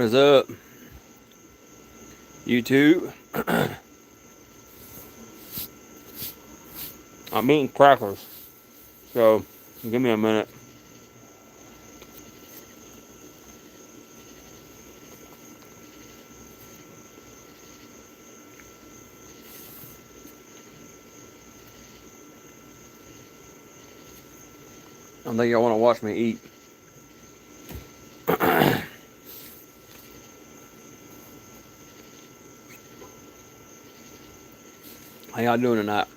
What is up, YouTube? I'm eating crackers, so give me a minute. I don't think y'all want to watch me eat. How y'all doing tonight?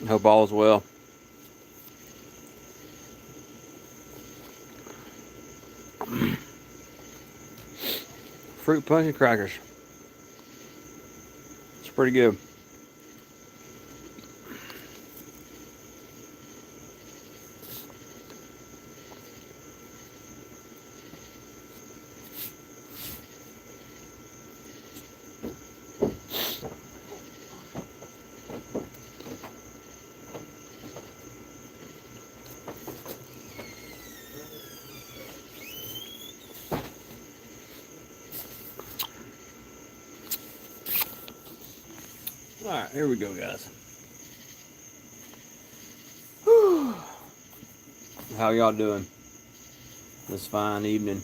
Hope all is well. Fruit punch and crackers. It's pretty good. Alright, here we go, guys. Whew. How y'all doing this fine evening?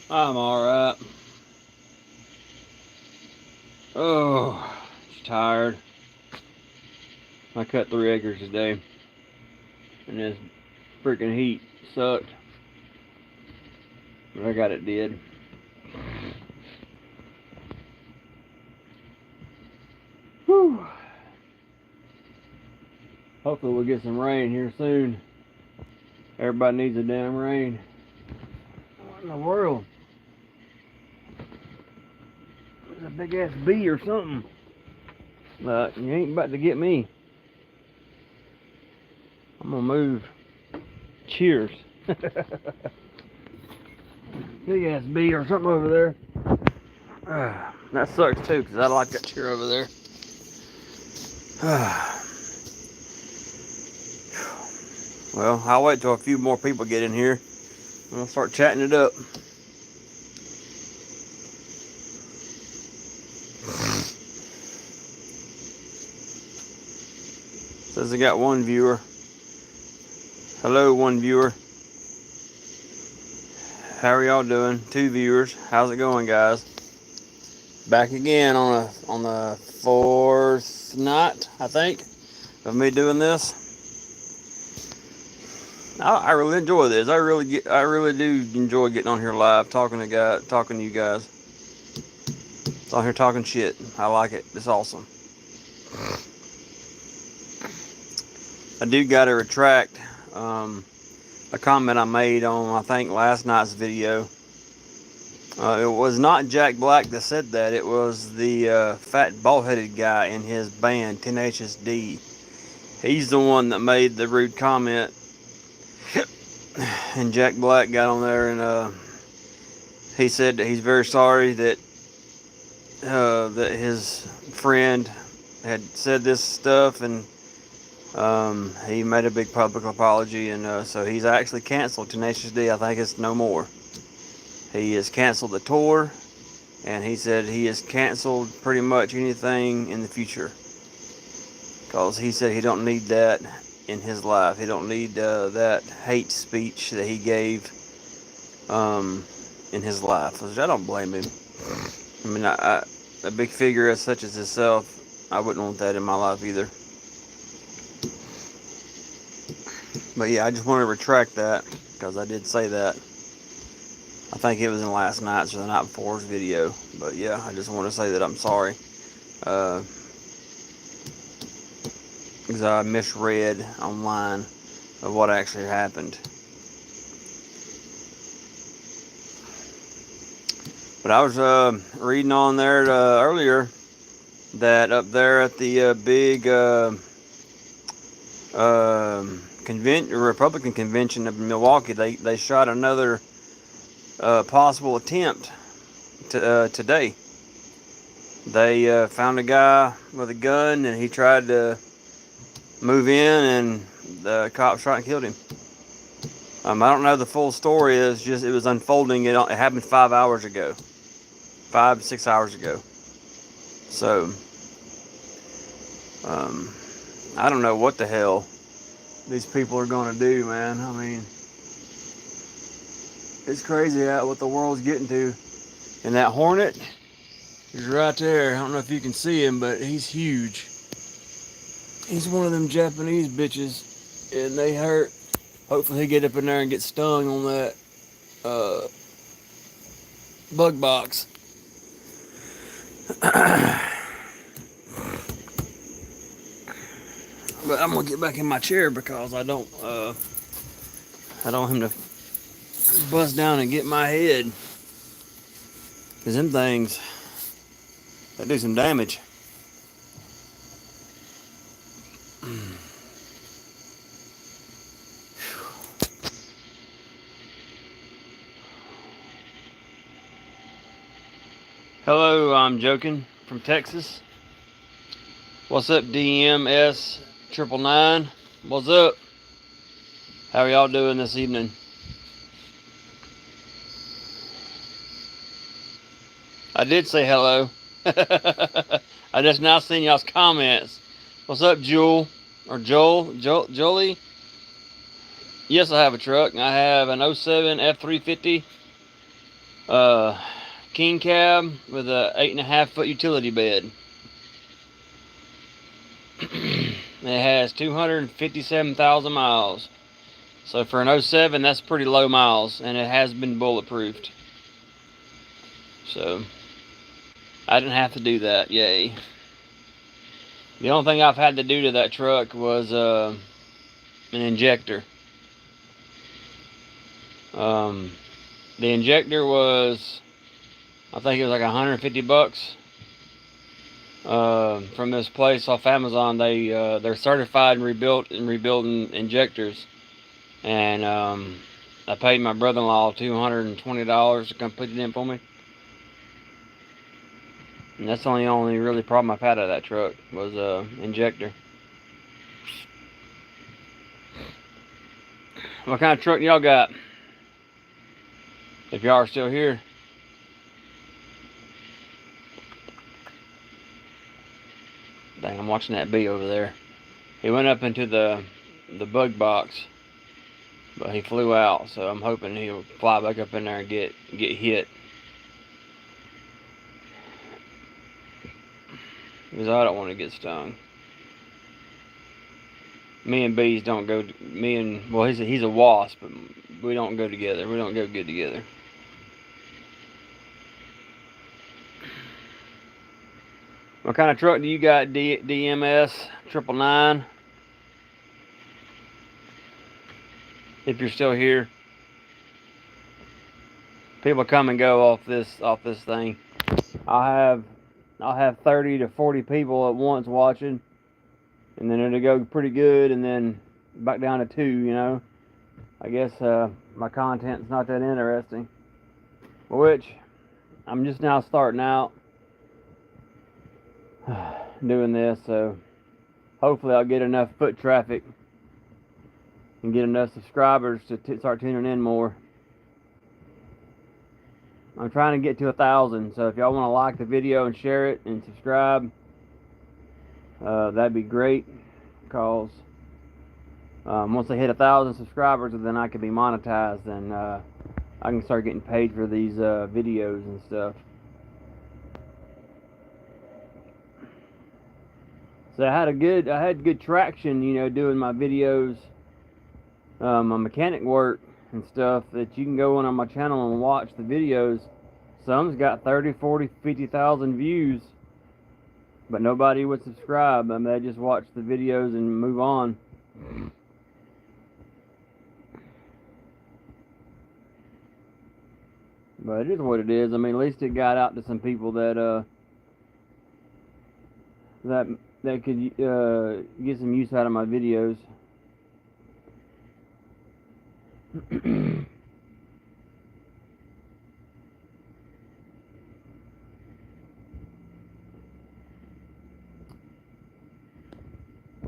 I'm alright. Oh, just tired. I cut 3 acres today, and this freaking heat sucked. But I got it did. Whew. Hopefully we'll get some rain here soon. Everybody needs a damn rain. What in the world? There's a big ass bee or something. You ain't about to get me. I'm gonna move. Cheers. Big ass bee or something over there. That sucks too, because I like that chair over there. Well, I'll wait till a few more people get in here. I'm gonna start chatting it up. Says I got 1 viewer. Hello, 1 viewer. How are y'all doing? 2 viewers. How's it going, guys? Back again on the 4th night, I think, of me doing this. I really enjoy this. I really do enjoy getting on here live, talking to you guys. On here talking shit. I like it. It's awesome. I do gotta retract a comment I made on, I think, last night's video. It was not Jack Black that said that. It was the fat bald-headed guy in his band, Tenacious D. He's the one that made the rude comment. And Jack Black got on there and he said that he's very sorry that that his friend had said this stuff, and he made a big public apology, and so he's actually canceled Tenacious D. I think it's no more. He has canceled the tour, and he said he has canceled pretty much anything in the future, because he said he don't need that in his life. He don't need that hate speech that he gave in his life. Which I don't blame him. I mean, a big figure as such as himself, I wouldn't want that in my life either. But yeah, I just want to retract that, because I did say that. I think it was in last night's or the night before's video. But yeah, I just want to say that I'm sorry. Because I misread online of what actually happened. But I was reading on there earlier that up there at the big Republican convention of Milwaukee, they shot another possible attempt today. They found a guy with a gun, and he tried to move in, and the cops shot and killed him. I don't know the full story. It's just it was unfolding. It happened 5 hours ago, 5 to 6 hours ago. So I don't know what the hell these people are gonna do, man. I mean, it's crazy what the world's getting to. And that Hornet is right there. I don't know if you can see him, but he's huge. He's one of them Japanese bitches, and they hurt. Hopefully he get up in there and get stung on that bug box. But I'm gonna get back in my chair because I don't want him to bust down and get my head. Cause them things, they do some damage. Hello, I'm joking from Texas. What's up, DMS 999? What's up? How are y'all doing this evening? I did say hello. I just now seen y'all's comments. What's up, Jewel? Or Jolie? Yes, I have a truck. I have an '07 F350 king cab with a 8.5 foot utility bed. It has 257,000 miles. So for an '07, that's pretty low miles, and it has been bulletproofed. So I didn't have to do that. Yay. The only thing I've had to do to that truck was an injector. The injector was, I think it was like $150 from this place off Amazon. They're certified and rebuilding injectors, and I paid my brother-in-law $220 to come put it in for me. And that's the only really problem I've had out of that truck was injector. What kind of truck y'all got? If y'all are still here. Dang, I'm watching that bee over there. He went up into the bug box, but he flew out, so I'm hoping he'll fly back up in there and get hit. Because I don't want to get stung. Me and bees don't go. Well, he's a wasp, but we don't go together. We don't go good together. What kind of truck do you got, DMS 999? If you're still here, people come and go off this thing. I'll have 30 to 40 people at once watching, and then it'll go pretty good, and then back down to 2. You know, I guess my content's not that interesting. Which I'm just now starting out doing this, so hopefully I'll get enough foot traffic and get enough subscribers to start tuning in more. I'm trying to get to 1,000, so if y'all want to like the video and share it and subscribe, that'd be great, because once I hit 1,000 subscribers, then I can be monetized, and I can start getting paid for these videos and stuff. So I had good traction, you know, doing my videos, my mechanic work and stuff, that you can go on my channel and watch the videos. Some's got 30, 40, 50,000 views, but nobody would subscribe. I mean, they just watch the videos and move on. But it is what it is. I mean, at least it got out to some people that could get some use out of my videos.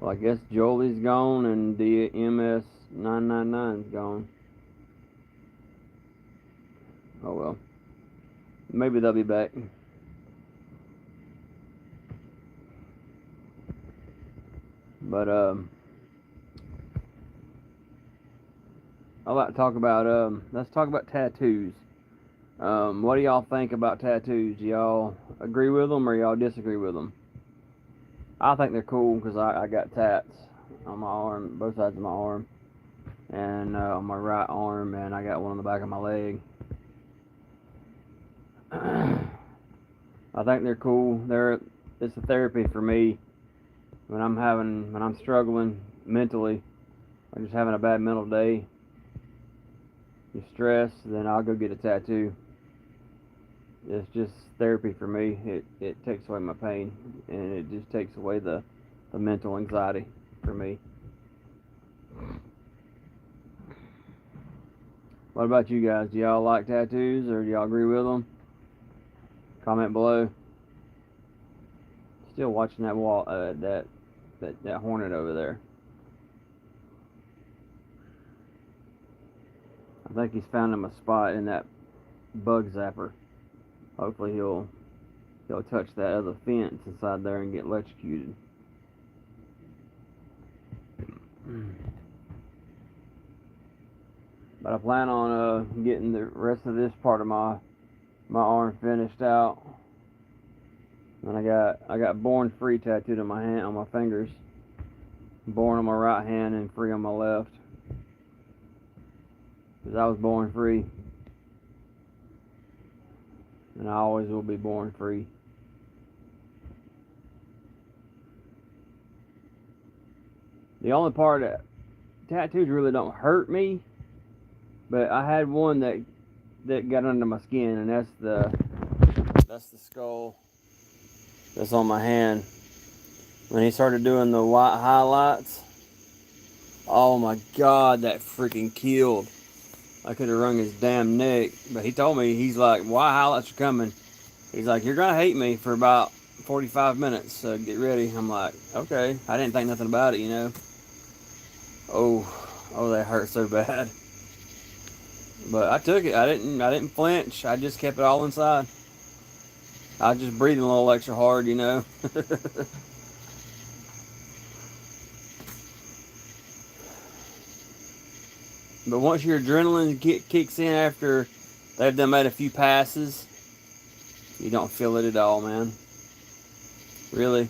Well, I guess Jolie's gone and DMS 999's gone. Oh well. Maybe they'll be back. But I like to talk about let's talk about tattoos. What do y'all think about tattoos? Y'all agree with them or y'all disagree with them? I think they're cool because I got tats on my arm, both sides of my arm, and on my right arm, and I got one on the back of my leg. I think they're cool. It's a therapy for me when I'm struggling mentally, or just having a bad mental day, you're stressed, then I'll go get a tattoo. It's just therapy for me. It takes away my pain, and it just takes away the mental anxiety for me. What about you guys? Do y'all like tattoos, or do y'all agree with them? Comment below. Still watching that wall, that hornet over there. I think he's found him a spot in that bug zapper. Hopefully he'll touch that other fence inside there and get electrocuted. But I plan on getting the rest of this part of my arm finished out. And I got born free tattooed on my hand, on my fingers. Born on my right hand and free on my left. Because I was born free. And I always will be born free. The only part that tattoos really don't hurt me, but I had one that got under my skin, and that's the skull that's on my hand. When he started doing the white highlights, oh my god, that freaking killed. I could have wrung his damn neck. But he told me, he's like, why highlights are coming? He's like, you're going to hate me for about 45 minutes, so get ready. I'm like, okay. I didn't think nothing about it, you know. Oh, that hurt so bad. But I took it. I didn't flinch. I just kept it all inside. I was just breathing a little extra hard, you know. But once your adrenaline kicks in after they've done made a few passes, you don't feel it at all, man. Really.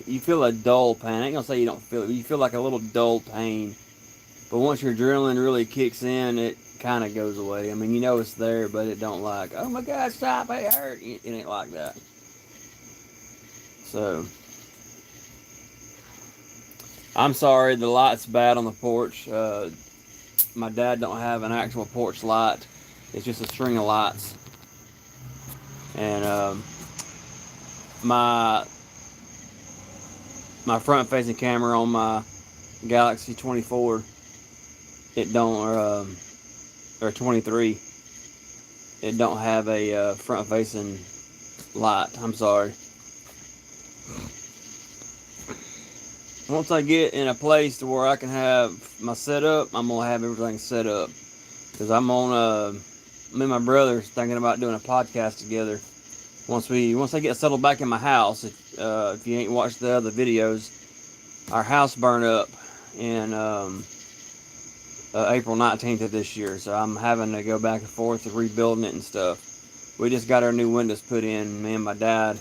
You feel a dull pain. I ain't gonna say you don't feel it, but you feel like a little dull pain. But once your adrenaline really kicks in, it kind of goes away. I mean, you know it's there, but it don't like, oh my God, stop, it hurt. It ain't like that. So, I'm sorry, the light's bad on the porch. My dad don't have an actual porch light. It's just a string of lights. And my front-facing camera on my Galaxy 24, it don't, or 23, it don't have a front-facing light. I'm sorry. Once I get in a place to where I can have my setup, I'm gonna have everything set up. Cause I'm on me and my brother's thinking about doing a podcast together. Once I get settled back in my house, if you ain't watched the other videos, our house burned up in April 19th of this year. So I'm having to go back and forth to rebuilding it and stuff. We just got our new windows put in. Me and my dad,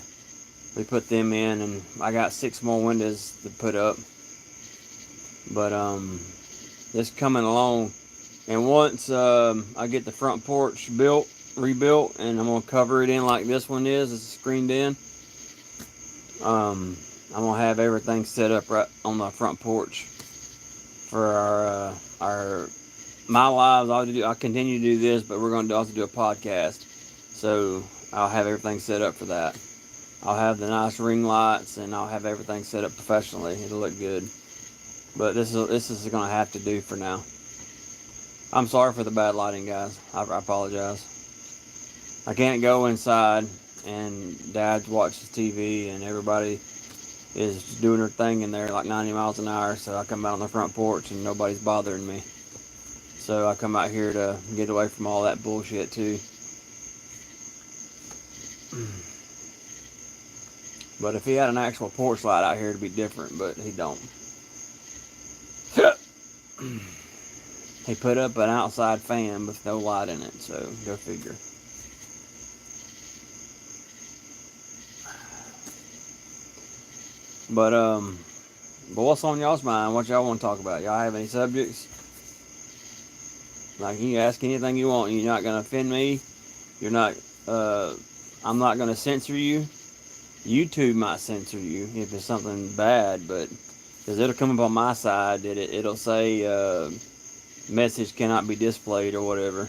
we put them in, and I got 6 more windows to put up. But it's coming along. And once I get the front porch rebuilt, and I'm gonna cover it in like this one is, it's screened in. I'm gonna have everything set up right on the front porch for our my lives. I'll continue to do this, but we're gonna also do a podcast. So I'll have everything set up for that. I'll have the nice ring lights, and I'll have everything set up professionally. It'll look good. But this is gonna have to do for now. I'm sorry for the bad lighting, guys. I apologize. I can't go inside, and Dad watches TV, and everybody is doing her thing in there like 90 miles an hour. So I come out on the front porch and nobody's bothering me. So I come out here to get away from all that bullshit too. But if he had an actual porch light out here, it'd be different. But he don't. He put up an outside fan with no light in it. So go figure. But what's on y'all's mind? What y'all want to talk about? Y'all have any subjects? Like, you can ask anything you want. You're not gonna offend me. You're not. I'm not gonna censor you. YouTube might censor you if it's something bad, but because it'll come up on my side that it'll say message cannot be displayed or whatever,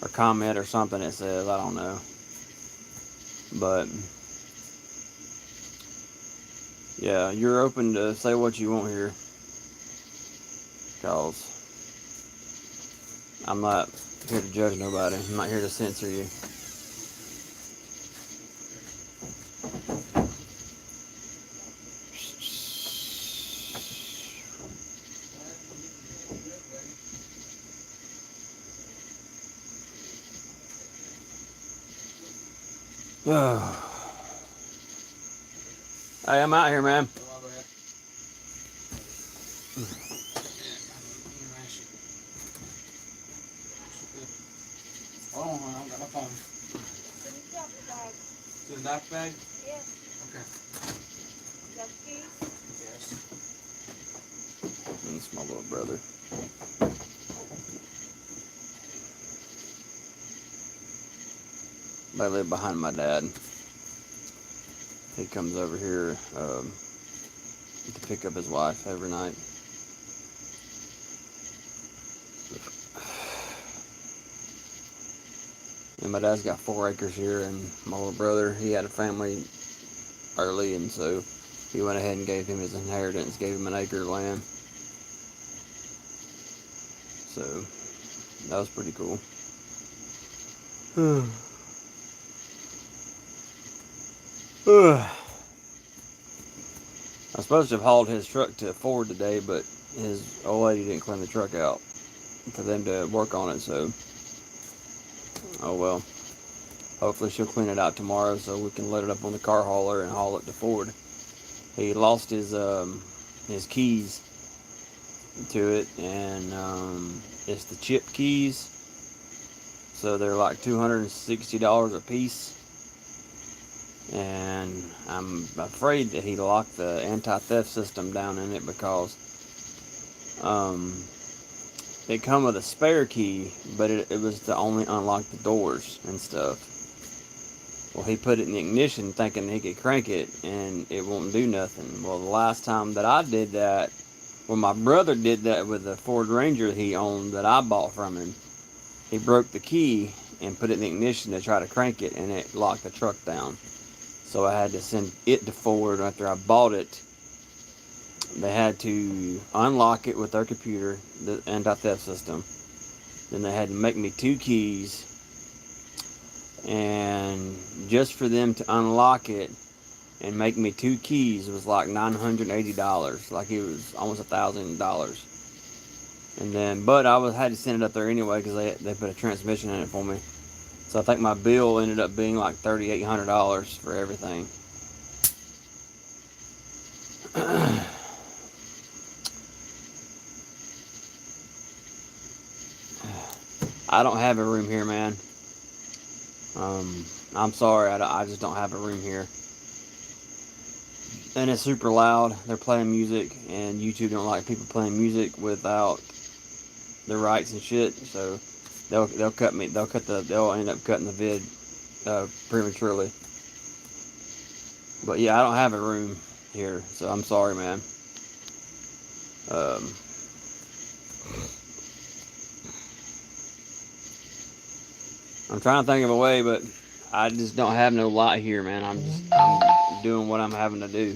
or comment or something it says. I don't know, but yeah, you're open to say what you want here, cause I'm not here to judge nobody. I'm not here to censor you. Hey, I'm out here, man. Hold on, I got my phone. Can you drop the bag? To the duck bag? Yes. Okay. Got keys? Yes. That's my little brother. They live behind my dad. He comes over here to pick up his wife every night. And my dad's got 4 acres here, and my little brother, he had a family early, and so he went ahead and gave him his inheritance, gave him an acre of land. So that was pretty cool. I was supposed to have hauled his truck to Ford today, but his old lady didn't clean the truck out for them to work on it, so oh well. Hopefully she'll clean it out tomorrow so we can load it up on the car hauler and haul it to Ford. He lost his keys to it, and it's the chip keys, so they're like $260 a piece. And I'm afraid that he locked the anti-theft system down in it because it come with a spare key, but it was to only unlock the doors and stuff. Well, he put it in the ignition thinking he could crank it, and it won't do nothing. Well, the last time that I did that, well, my brother did that with the Ford Ranger he owned that I bought from him. He broke the key and put it in the ignition to try to crank it, and it locked the truck down. So I had to send it to Ford after I bought it. They had to unlock it with their computer, the anti-theft system. Then they had to make me 2 keys. And just for them to unlock it and make me 2 keys was like $980. Like it was almost $1,000. And then, but had to send it up there anyway because they put a transmission in it for me. So I think my bill ended up being like $3,800 for everything. I don't have a room here, man. I'm sorry, I just don't have a room here. And it's super loud. They're playing music, and YouTube don't like people playing music without the rights and shit. So they'll end up cutting the vid prematurely. But yeah, I don't have a room here, so I'm sorry, man. I'm trying to think of a way, but I just don't have no light here, man. I'm doing what I'm having to do.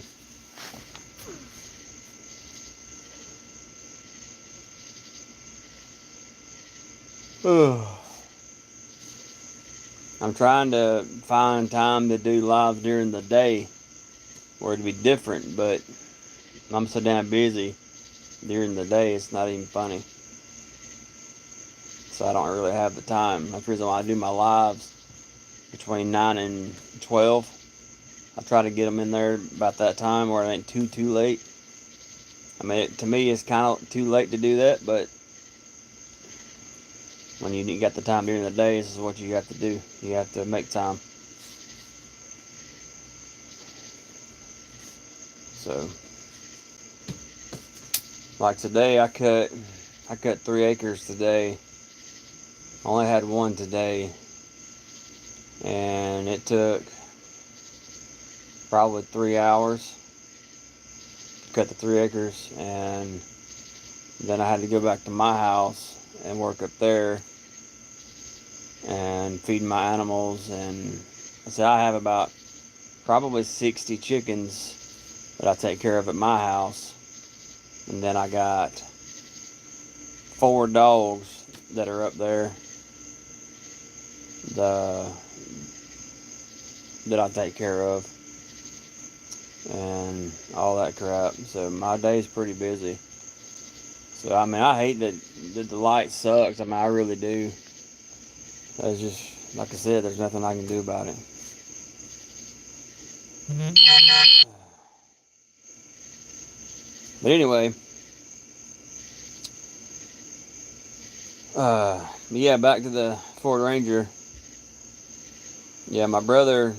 I'm trying to find time to do lives during the day, where it'd be different, but I'm so damn busy during the day, it's not even funny. So I don't really have the time. That's the reason why I do my lives between 9 and 12. I try to get them in there about that time where it ain't too late. I mean, to me, it's kind of too late to do that, but when you got the time during the day, this is what you have to do. You have to make time. So, like today, I cut 3 acres today. I only had one today, and it took probably 3 hours to cut the 3 acres, and then I had to go back to my house and work up there and feed my animals. And I said I have about probably 60 chickens that I take care of at my house, and then I got 4 dogs that are up there that I take care of, and all that crap. So my day's pretty busy. So I mean, I hate that the light sucks. I mean, I really do. It's just like I said, there's nothing I can do about it. But anyway, yeah, back to the Ford Ranger. Yeah, my brother,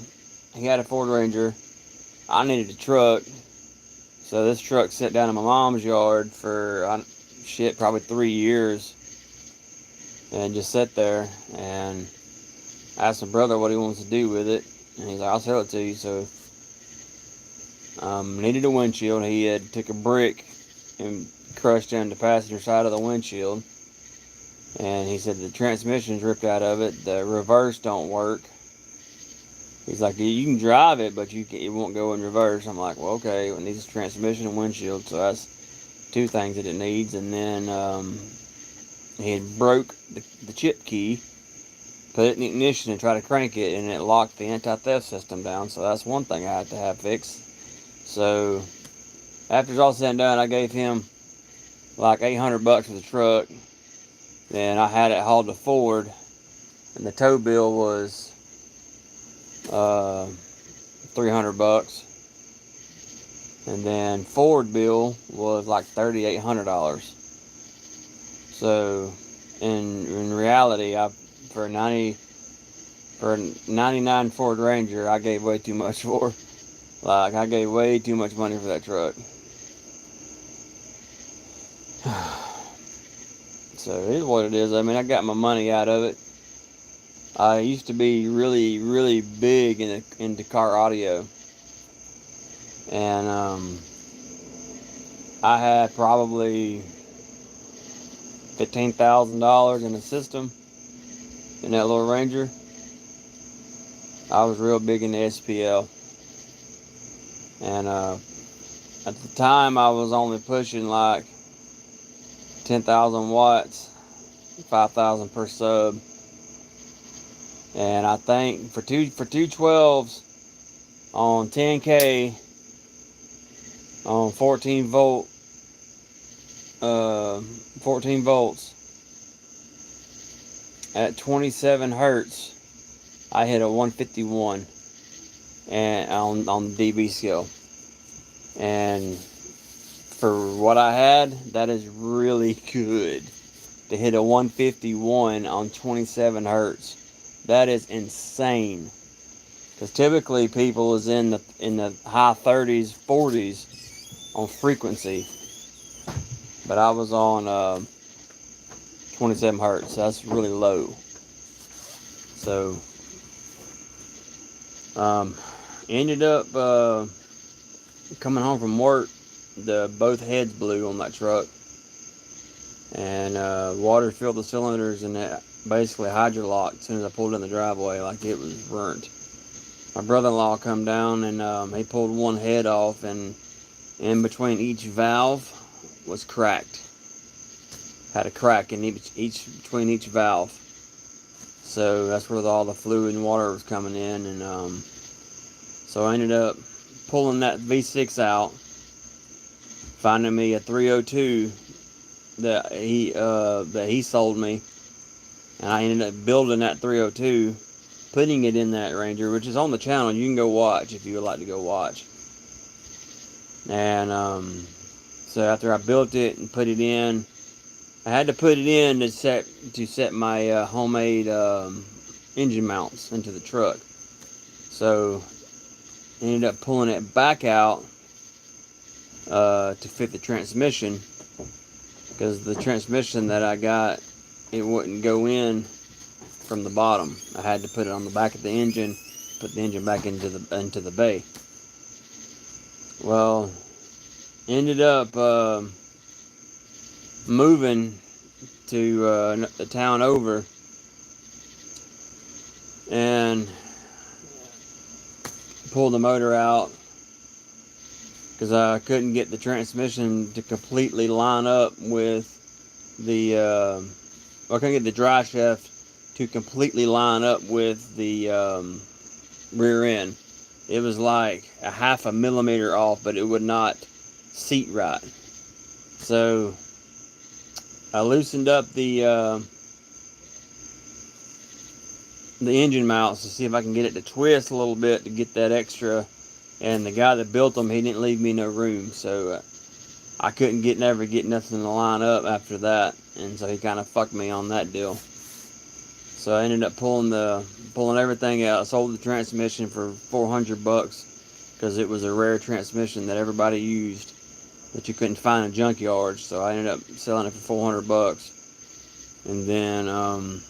he had a Ford Ranger. I needed a truck, so this truck sat down in my mom's yard for probably 3 years, and just sat there. And I asked my brother what he wants to do with it, and he's like, "I'll sell it to you." So, needed a windshield. He had took a brick and crushed in the passenger side of the windshield, and he said the transmission's ripped out of it. The reverse don't work. He's like, you can drive it, but it won't go in reverse. I'm like, well, okay, it needs a transmission and windshield, so that's 2 things that it needs. And then he had broke the chip key, put it in the ignition and tried to crank it, and it locked the anti-theft system down. So that's one thing I had to have fixed. So after it's all said and done, I gave him like $800 for the truck. Then I had it hauled to Ford, and the tow bill was $300, and then Ford bill was like $3,800. So in reality, for a 99 Ford Ranger, I gave way too much for. Like, I gave way too much money for that truck. So it is what it is. I mean, I got my money out of it. I used to be really, really big into car audio, and I had probably $15,000 in the system in that little Ranger. I was real big in the SPL, and at the time I was only pushing like 10,000 watts, 5,000 per sub, and I think for two 12s on 10K on 14 volts at 27 hertz, I hit a 151 and on the dB scale. And for what I had, that is really good to hit a 151 on 27 hertz. That is insane. Because typically people is in the high 30s, 40s on frequency, but I was on 27 hertz. So that's really low. So ended up coming home from work. Both heads blew on that truck, and water filled the cylinders, and it basically hydrolocked as soon as I pulled in the driveway, like it was burnt. My brother-in-law come down, and he pulled one head off, and in between each valve was cracked. Had a crack in between each valve. So that's where all the fluid and water was coming in, and so I ended up pulling that V6 out, finding me a 302 that he sold me, and I ended up building that 302, putting it in that Ranger, which is on the channel. You can go watch if you would like to go watch. And so after I built it and put it in, I had to put it in to set my homemade engine mounts into the truck. So ended up pulling it back out to fit the transmission, because the transmission that I got, it wouldn't go in from the bottom. I had to put it on the back of the engine, put the engine back into the bay. Well, ended up moving to the town over, and pulled the motor out because I couldn't get the transmission to completely line up with the I couldn't get the drive shaft to completely line up with the rear end. It was like a 0.5 millimeter off, but it would not seat right. So I loosened up the engine mounts to see if I can get it to twist a little bit to get that extra. And the guy that built them, he didn't leave me no room, so I couldn't never get nothing to line up after that, and so he kind of fucked me on that deal. So I ended up pulling everything out. I sold the transmission for $400 because it was a rare transmission that everybody used that you couldn't find in junkyards. So I ended up selling it for $400, and then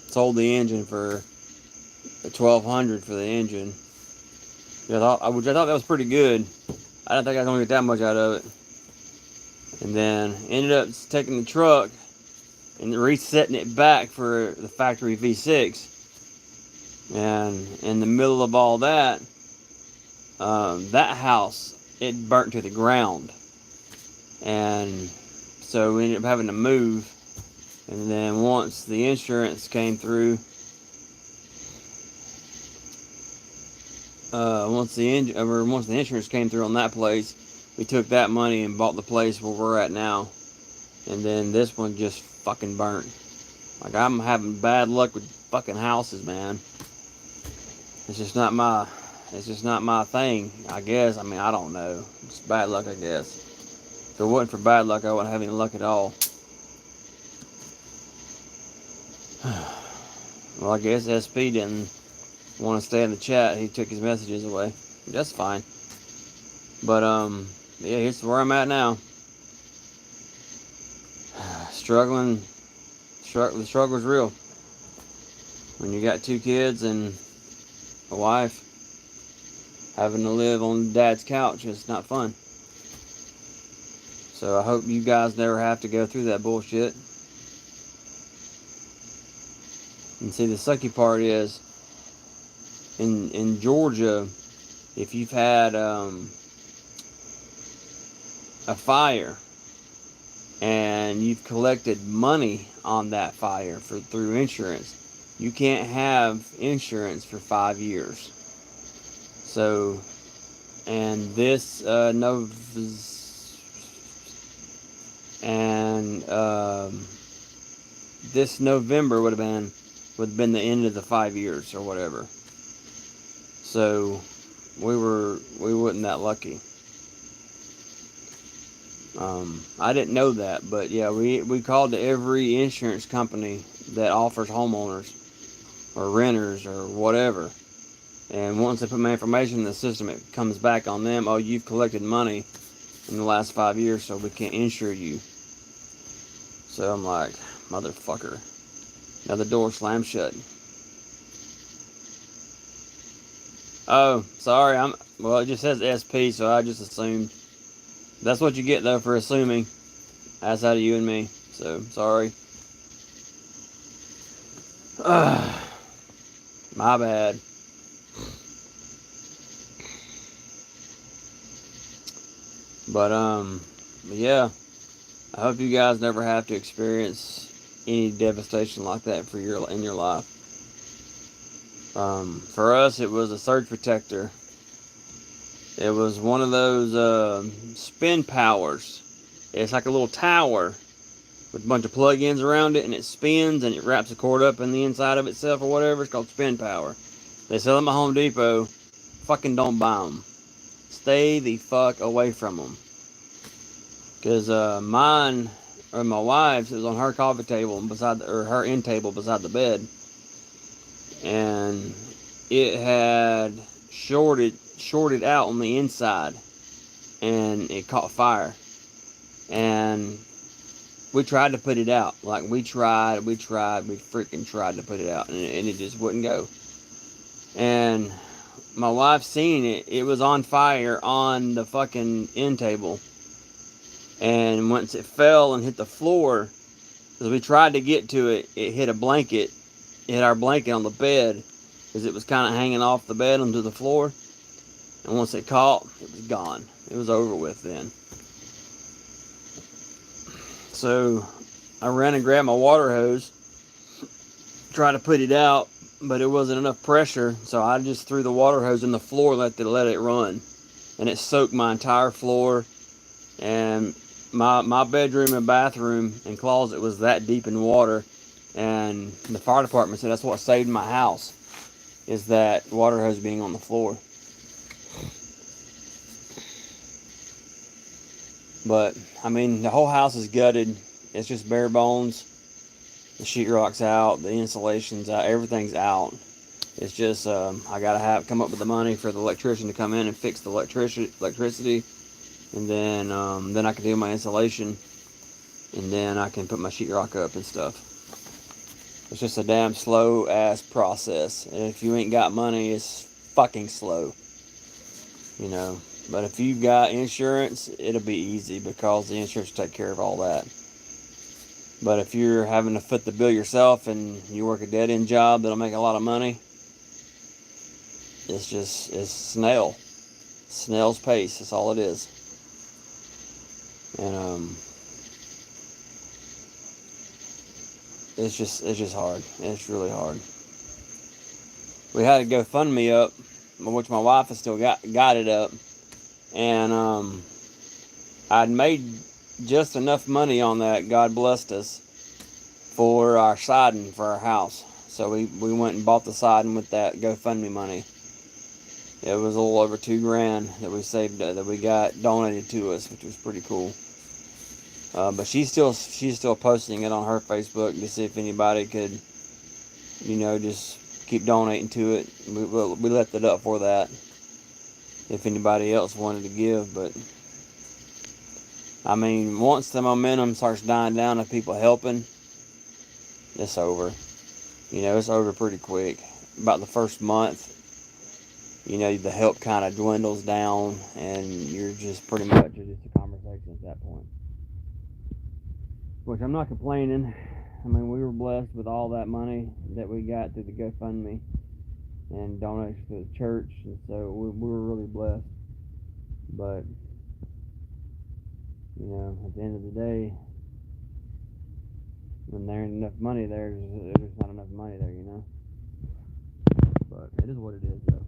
sold the engine for $1,200 for the engine. Which I thought that was pretty good. I didn't think I was going to get that much out of it. And then ended up taking the truck and resetting it back for the factory V6. And in the middle of all that, that house, it burnt to the ground. And so we ended up having to move. And then once the insurance came through, once the insurance came through on that place, we took that money and bought the place where we're at now. And then this one just fucking burnt. Like, I'm having bad luck with fucking houses, man. It's just not my thing, I guess. I mean, I don't know. It's bad luck, I guess. If it wasn't for bad luck, I wouldn't have any luck at all. Well, I guess SP didn't want to stay in the chat. He took his messages away. That's fine. But yeah, here's where I'm at now. Struggling. The struggle's real. When you got 2 kids and a wife, having to live on dad's couch is not fun. So I hope you guys never have to go through that bullshit. And see, the sucky part is, in Georgia, if you've had a fire and you've collected money on that fire through insurance, you can't have insurance for 5 years. So, and this this November would have been the end of the 5 years or whatever. So we wasn't that lucky. I didn't know that, but yeah, we called to every insurance company that offers homeowners or renters or whatever. And once they put my information in the system, it comes back on them. Oh, you've collected money in the last 5 years, so we can't insure you. So I'm like, motherfucker. Now the door slammed shut. Oh, sorry. Well, it just says SP, so I just assumed. That's what you get, though, for assuming. That's out of you and me. So, sorry. My bad. But, yeah. I hope you guys never have to experience any devastation like that in your life. For us, it was a surge protector. It was one of those spin powers. It's like a little tower with a bunch of plug-ins around it, and it spins and it wraps the cord up in the inside of itself or whatever. It's called spin power. They sell them at Home Depot. Fucking don't buy them. Stay the fuck away from them. Because mine, or my wife's, it was on her coffee table beside, or her end table beside the bed, and it had shorted out on the inside, and it caught fire. And we tried to put it out. Like we freaking tried to put it out, and it just wouldn't go. And my wife seen it. It was on fire on the fucking end table. And once it fell and hit the floor, because we tried to get to it, it hit a blanket. It hit our blanket on the bed, because it was kind of hanging off the bed onto the floor. And once it caught, it was gone. It was over with then. So I ran and grabbed my water hose, tried to put it out, but it wasn't enough pressure, so I just threw the water hose in the floor and let it run. And it soaked my entire floor, and my bedroom and bathroom and closet was that deep in water. And the fire department said that's what saved my house, is that water hose being on the floor. But I mean, the whole house is gutted. It's just bare bones. The sheetrock's out, the insulation's out, everything's out. It's just I gotta come up with the money for the electrician to come in and fix the electricity, and then I can do my insulation, and then I can put my sheetrock up and stuff. It's just a damn slow ass process, and if you ain't got money, it's fucking slow, you know. But if you got insurance, it'll be easy because the insurance will take care of all that. But if you're having to foot the bill yourself and you work a dead end job that'll make a lot of money, it's snail's pace. That's all it is. And it's just hard. It's really hard. We had a GoFundMe up, which my wife has still got it up, and I'd made just enough money on that. God blessed us for our siding for our house. So we went and bought the siding with that GoFundMe money. It was a little over $2,000 that we saved, that we got donated to us, which was pretty cool. But she's still posting it on her Facebook to see if anybody could, just keep donating to it. We left it up for that, if anybody else wanted to give. But I mean, once the momentum starts dying down of people helping, it's over. It's over pretty quick. About the first month, the help kind of dwindles down, and you're just pretty much just a conversation at that point. Which I'm not complaining. I mean, we were blessed with all that money that we got through the GoFundMe and donations to the church, and so we were really blessed. But at the end of the day, when there ain't enough money there, there's not enough money there, But it is what it is, though.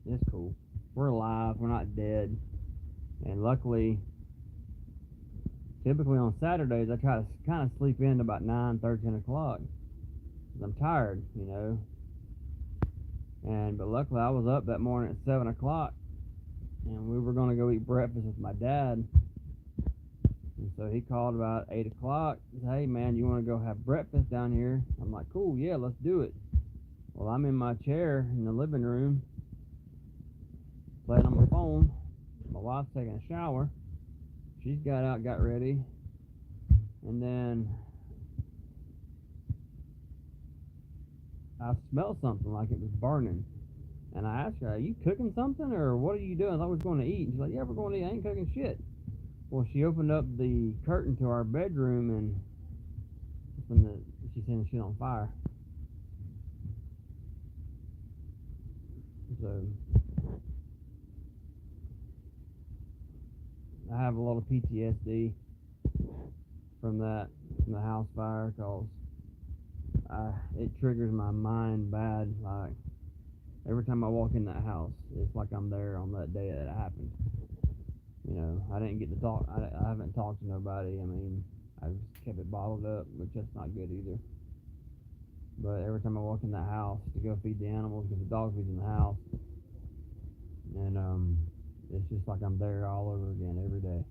It's cool. We're alive. We're not dead. And luckily, typically on Saturdays, I try to kind of sleep in about 9, 10 o'clock. Because I'm tired, But luckily, I was up that morning at 7 o'clock. And we were going to go eat breakfast with my dad. And so he called about 8 o'clock. He said, "Hey, man, you want to go have breakfast down here?" I'm like, "Cool, yeah, let's do it." Well, I'm in my chair in the living room, playing on my phone. My wife's taking a shower. She's got out, got ready. And then I smelled something like it was burning. And I asked her, "Are you cooking something, or what are you doing?" I thought we were going to eat. And she's like, "Yeah, we're going to eat. I ain't cooking shit." Well, she opened up the curtain to our bedroom, and she's seen the shit on fire. So I have a lot of PTSD from the house fire, because it triggers my mind bad. Like, Every time I walk in that house, it's like I'm there on that day that it happened. I didn't get to talk. I haven't talked to nobody. I mean, I just kept it bottled up, which that's not good either. But every time I walk in that house to go feed the animals, because the dog feeds in the house, and it's just like I'm there all over again every day.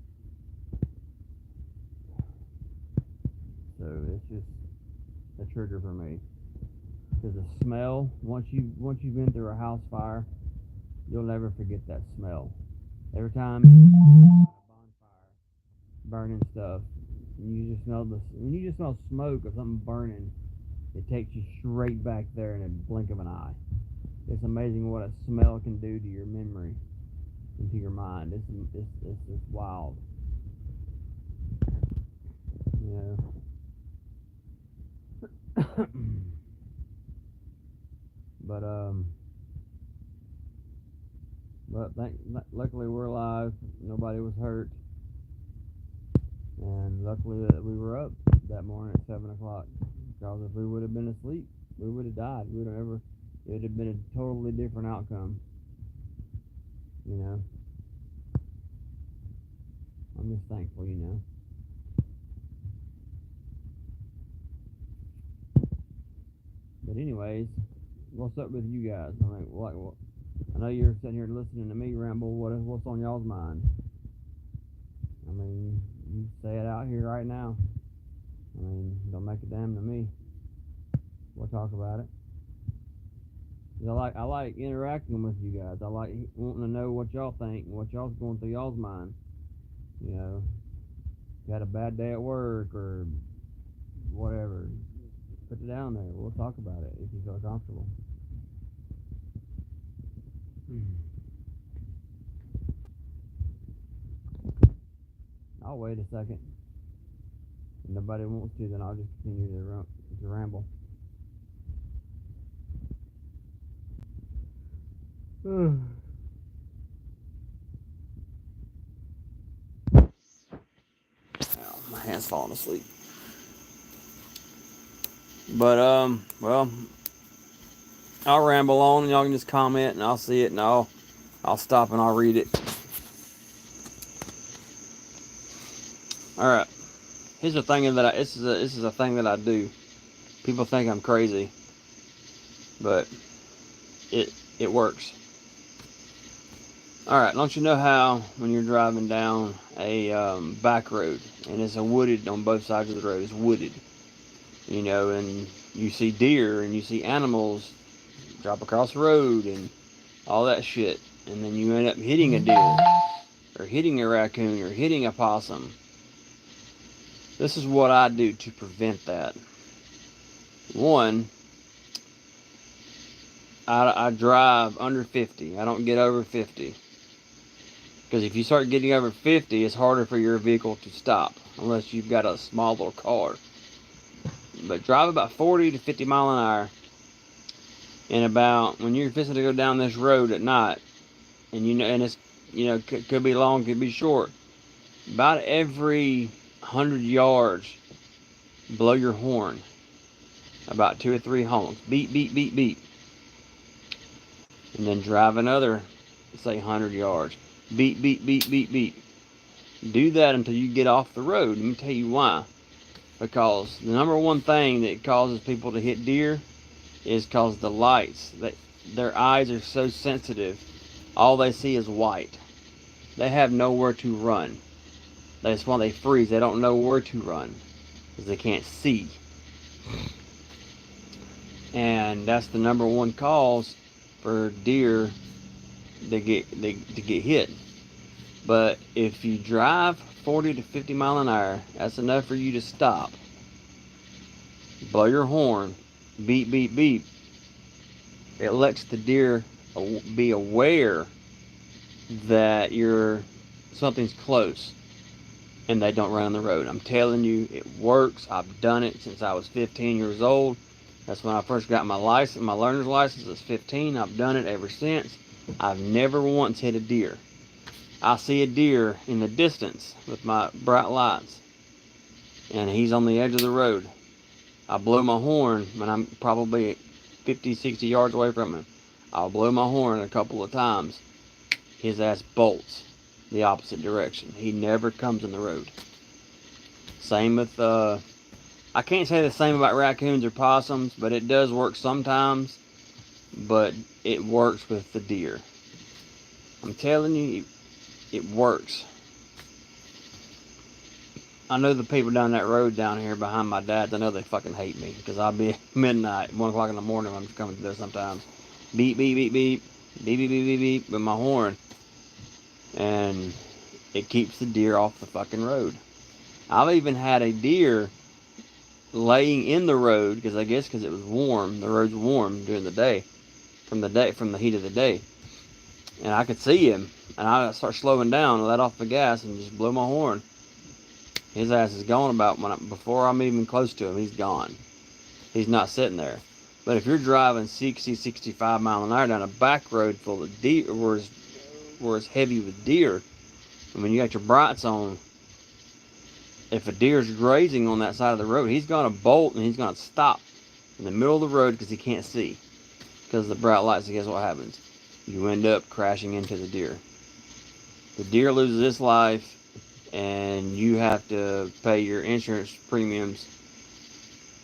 So it's just a trigger for me. Because the smell, once you've been through a house fire, you'll never forget that smell. Every time bonfire burning stuff, and you just smell when you just smell smoke or something burning, it takes you straight back there in a blink of an eye. It's amazing what a smell can do to your memory and to your mind. It's wild. But luckily we're alive. Nobody was hurt, and luckily that we were up that morning at 7 o'clock. Because if we would have been asleep, we would have died. We would have never. It would have been a totally different outcome. I'm just thankful. But anyways, what's up with you guys? I mean, what? I know you're sitting here listening to me ramble. What's on y'all's mind? I mean, you say it out here right now. I mean, don't make a damn to me. We'll talk about it. I like interacting with you guys. I like wanting to know what y'all think and what y'all's going through y'all's mind. You had a bad day at work or whatever. Put it down there. We'll talk about it if you feel comfortable. I'll wait a second. If nobody wants to, then I'll just continue to ramble. Oh, my hand's falling asleep. But well, I'll ramble on, and y'all can just comment, and I'll see it, and I'll stop and I'll read it. All right. Here's the thing that this is a thing that I do. People think I'm crazy, but it works. All right. Don't you know how when you're driving down a back road and it's wooded on both sides of the road, it's wooded, and you see deer and you see animals drop across the road and all that shit, and then you end up hitting a deer or hitting a raccoon or hitting a possum. This is what I do to prevent that. One, I drive under 50. I don't get over 50. Because if you start getting over 50, it's harder for your vehicle to stop unless you've got a small little car. But drive about 40 to 50 mile an hour. And about when you're fixing to go down this road at night, and it's could be long, could be short. About every 100 yards, blow your horn. About 2 or 3 honks. Beep, beep, beep, beep. And then drive another, say, 100 yards. Beep, beep, beep, beep, beep. Do that until you get off the road. Let me tell you why. Because the number one thing that causes people to hit deer is because the lights. Their eyes are so sensitive. All they see is white. They have nowhere to run. That's why they freeze. They don't know where to run because they can't see. And that's the number one cause for deer to get hit. But if you drive 40 to 50 mile an hour, that's enough for you to stop. Blow your horn, beep, beep, beep. It lets the deer be aware that something's close, and they don't run on the road. I'm telling you, it works. I've done it since I was 15 years old. That's when I first got my license, my learner's license. I was 15. I've done it ever since. I've never once hit a deer. I see a deer in the distance with my bright lights, and he's on the edge of the road. I blow my horn when I'm probably 50, 60 yards away from him. I'll blow my horn a couple of times. His ass bolts the opposite direction. He never comes in the road. Same with, I can't say the same about raccoons or possums, but it does work sometimes. But it works with the deer. I'm telling you, it works. I know the people down that road down here behind my dad's, I know they fucking hate me. Because I'll be at midnight, 1 o'clock in the morning when I'm coming through there sometimes. Beep, beep, beep, beep. Beep, beep, beep, beep, beep with my horn. And it keeps the deer off the fucking road. I've even had a deer laying in the road, because I guess because it was warm, the road's warm during the day, from the heat of the day. And I could see him, and I start slowing down and let off the gas and just blow my horn. His ass is gone before I'm even close to him. He's gone. He's not sitting there. But if you're driving 60, 65 miles an hour down a back road full of deer, where it's heavy with deer, and when you got your brights on, if a deer's grazing on that side of the road, he's going to bolt and he's going to stop in the middle of the road because he can't see. Because of the bright lights, and guess what happens? You end up crashing into the deer. The deer loses its life, and you have to pay your insurance premiums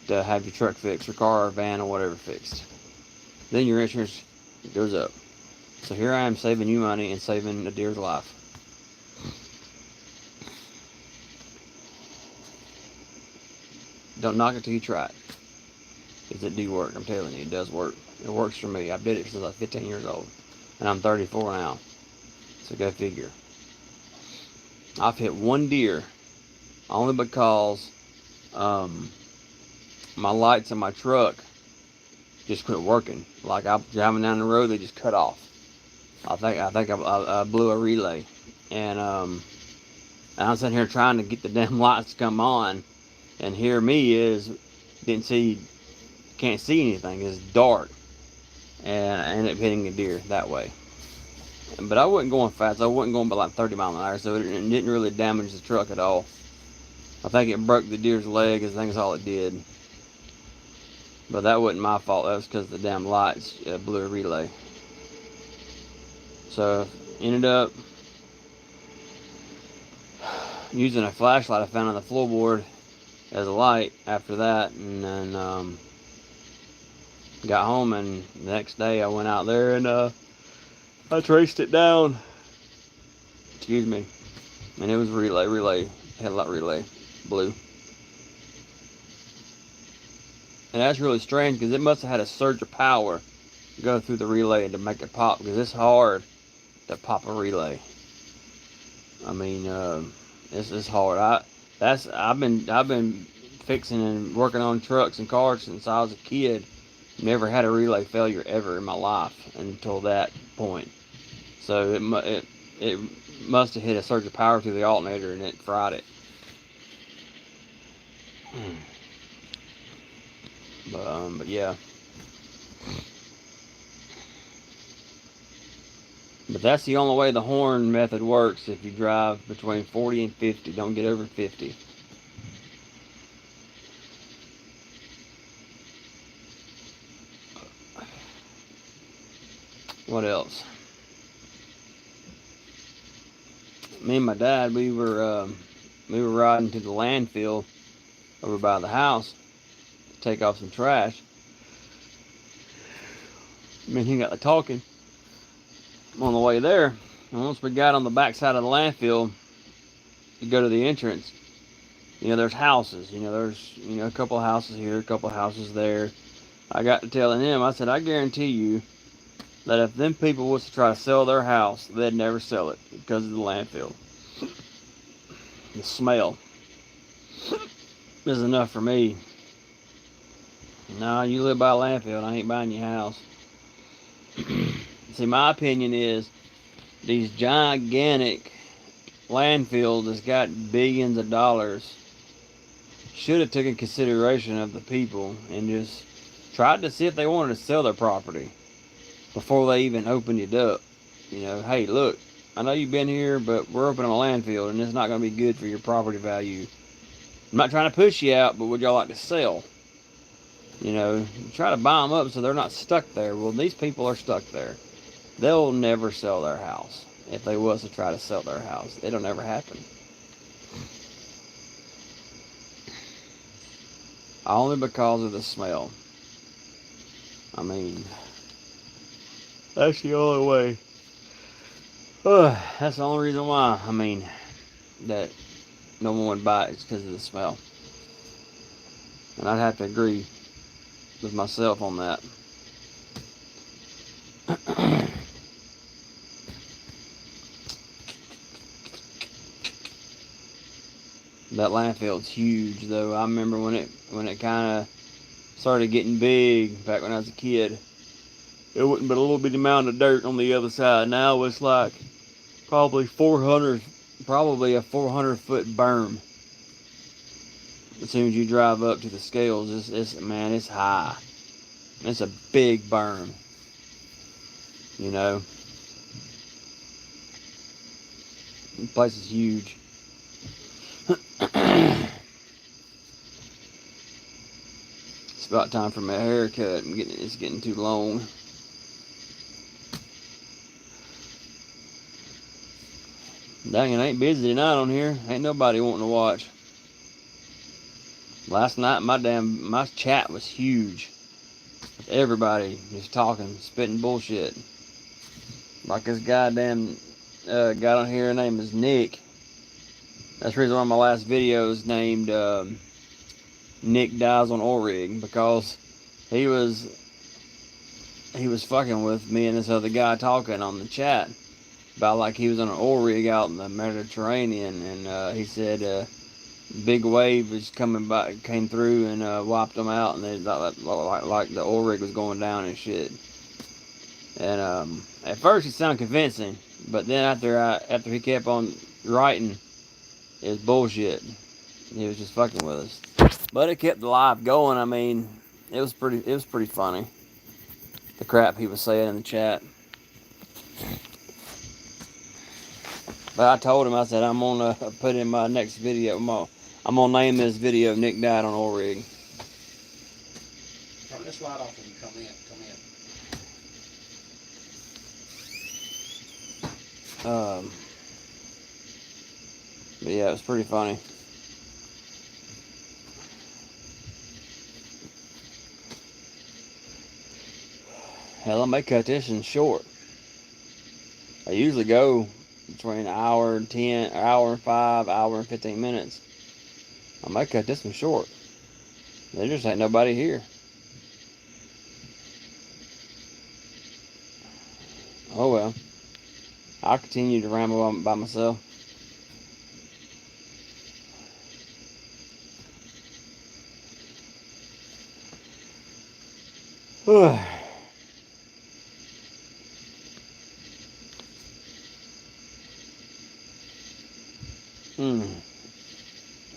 to have your truck fixed, or car, or van, or whatever fixed. Then your insurance goes up. So here I am saving you money and saving a deer's life. Don't knock it till you try it. Because it do work. I'm telling you, it does work. It works for me. I've did it since I was 15 years old. And I'm 34 now. So go figure. I've hit one deer only because my lights in my truck just quit working. Like I'm driving down the road, they just cut off. I think I blew a relay. And I'm sitting here trying to get the damn lights to come on. And here me is, can't see anything. It's dark. And I ended up hitting a deer that way. But I wasn't going fast. I wasn't going by like 30 miles an hour, so it didn't really damage the truck at all. I think it broke the deer's leg. I think that's all it did. But that wasn't my fault. That was because the damn lights blew a relay. So ended up using a flashlight I found on the floorboard as a light after that, and then got home, and the next day I went out there and I traced it down. Excuse me. And it was headlight relay, blue. And that's really strange because it must have had a surge of power go through the relay to make it pop, because it's hard to pop a relay. I mean, it's hard. I've been fixing and working on trucks and cars since I was a kid. Never had a relay failure ever in my life until that point. So it must have hit a surge of power through the alternator and it fried it. But yeah. But that's the only way the horn method works. If you drive between 40 and 50, don't get over 50. What else? Me and my dad, we were riding to the landfill over by the house to take off some trash. Me and he got to talking on the way there. And once we got on the back side of the landfill to go to the entrance, there's houses. There's a couple of houses here, a couple of houses there. I got to telling him, I said, I guarantee you that if them people was to try to sell their house, they'd never sell it because of the landfill. The smell is enough for me. No, you live by a landfill and I ain't buying your house. See, my opinion is these gigantic landfills that's got billions of dollars should have taken consideration of the people and just tried to see if they wanted to sell their property before they even opened it up. Hey, look, I know you've been here, but we're opening a landfill and it's not going to be good for your property value. I'm not trying to push you out, but would y'all like to sell? You know, you try to buy them up so they're not stuck there. Well, these people are stuck there. They'll never sell their house. If they was to try to sell their house, it'll never happen. Only because of the smell. I mean, that's the only way. That's the only reason why. I mean, that no one would buy it is because of the smell. And I'd have to agree with myself on that. That landfill's huge, though. I remember when it kind of started getting big back when I was a kid. It wasn't but a little bitty mound of dirt on the other side. Now it's like probably a 400-foot berm. As soon as you drive up to the scales, it's high. It's a big berm. You know, the place is huge. It's about time for my haircut. It's getting too long. Dang, it ain't busy tonight on here. Ain't nobody wanting to watch. Last night, my chat was huge. Everybody just talking, spitting bullshit. Like this goddamn guy on here, name is Nick. That's the reason why my last video is named Nick Dies on Oil Rig, because he was fucking with me and this other guy talking on the chat about like he was on an oil rig out in the Mediterranean, and he said big wave was came through and wiped them out, and they like the oil rig was going down and shit. And at first it sounded convincing, but then after he kept on writing, it was bullshit. He was just fucking with us. But it kept the live going. I mean, it was pretty funny, the crap he was saying in the chat. But I told him, I said, I'm gonna put in my next video. I'm gonna name this video "Nick Died on Oil Rig." Turn this light off when you come in. But yeah, it was pretty funny. Hell, I may cut this in short. I usually go between an hour and 10, hour and 5, hour and 15 minutes. I may cut this one short. There just ain't nobody here. Oh well. I'll continue to ramble by myself.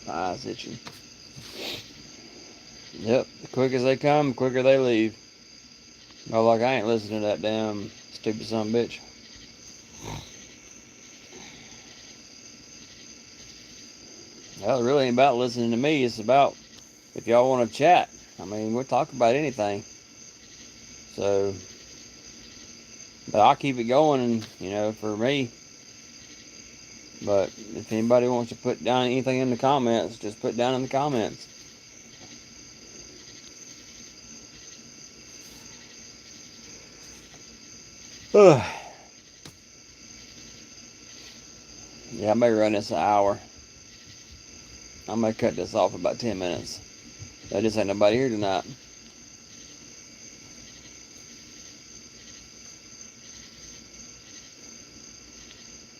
My eyes itching. Yep, the quicker they come, the quicker they leave. Oh, like I ain't listening to that damn stupid son of a bitch. Well, it really ain't about listening to me. It's about if y'all want to chat. I mean, we'll talk about anything. So, but I'll keep it going, for me. But if anybody wants to put down anything in the comments, just put down in the comments. Yeah, I may run this an hour. I may cut this off about 10 minutes. There just ain't nobody here tonight.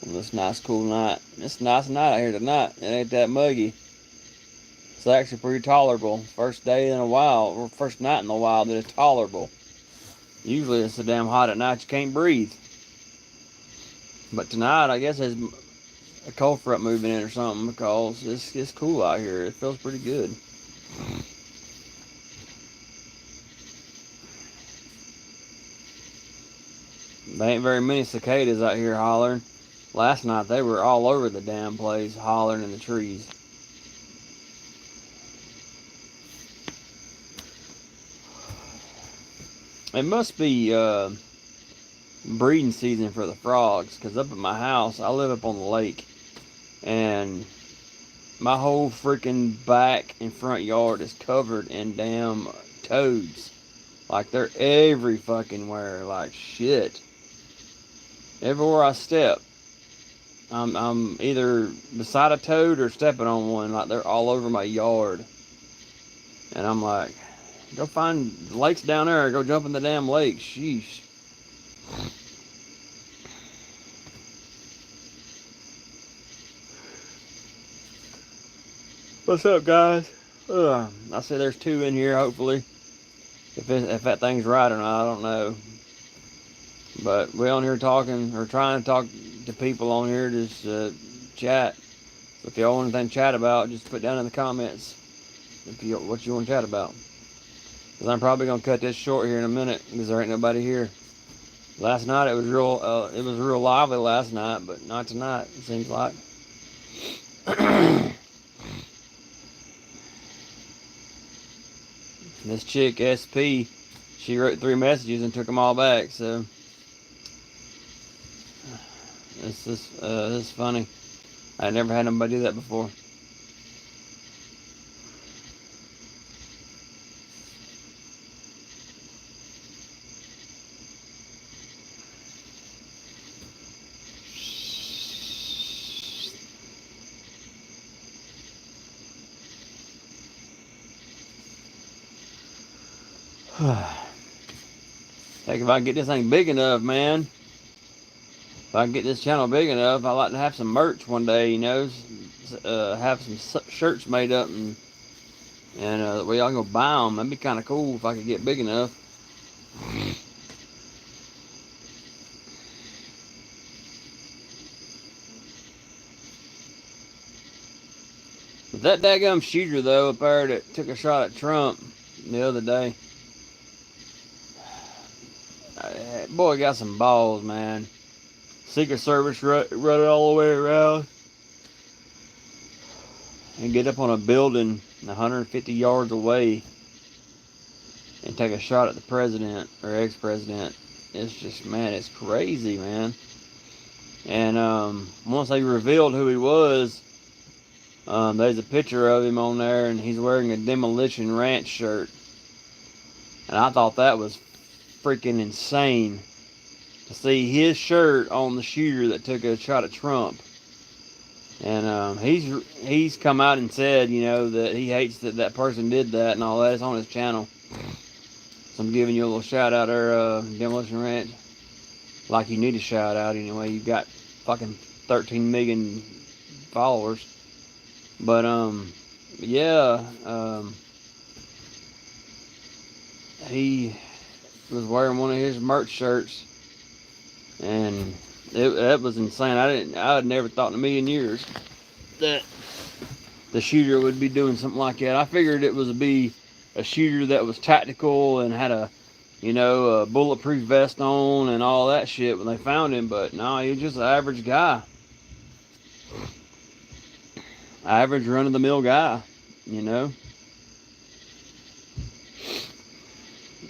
On this nice, cool night. It's a nice night out here tonight. It ain't that muggy. It's actually pretty tolerable. First day in a while, or first night in a while that it's tolerable. Usually it's so damn hot at night you can't breathe. But tonight, I guess there's a cold front moving in or something, because it's cool out here. It feels pretty good. There ain't very many cicadas out here hollering. Last night they were all over the damn place, hollering in the trees. It must be breeding season for the frogs, because up at my house, I live up on the lake, and my whole freaking back and front yard is covered in damn toads. Like, they're every fucking where. Like, shit. Everywhere I step, I'm either beside a toad or stepping on one. Like, they're all over my yard. And I'm like, go find the lakes down there or go jump in the damn lake. Sheesh. What's up, guys? I say there's 2 in here, hopefully. If that thing's right or not, I don't know. But we on here talking, or trying to talk to people on here, just chat. So if y'all want anything to chat about, just put down in the comments what you want to chat about. Because I'm probably going to cut this short here in a minute, because there ain't nobody here. Last night it was real lively last night, but not tonight, it seems like. This chick, SP, she wrote 3 messages and took them all back, so this is funny. I never had nobody do that before. Heck, if I can get this thing big enough, man. If I can get this channel big enough, I'd like to have some merch one day, you know. Have some shirts made up and we all go buy them. That'd be kind of cool if I could get big enough. But that daggum shooter, though, up there that took a shot at Trump the other day, boy, got some balls, man. Secret Service run it all the way around and get up on a building 150 yards away and take a shot at the president or ex-president. It's just, man, it's crazy, man. And once they revealed who he was, there's a picture of him on there, and he's wearing a Demolition Ranch shirt. And I thought that was freaking insane to see his shirt on the shooter that took a shot at Trump. And he's come out and said, you know, that he hates that person did that and all that. It's on his channel. So I'm giving you a little shout out there, Demolition Ranch. Like you need a shout out anyway. You've got fucking 13 million followers. But yeah, he was wearing one of his merch shirts, and that was insane. I had never thought in a million years that the shooter would be doing something like that. I figured it would be a shooter that was tactical and had a bulletproof vest on and all that shit when they found him. But no, he was just an average guy. Average run-of-the-mill guy, you know.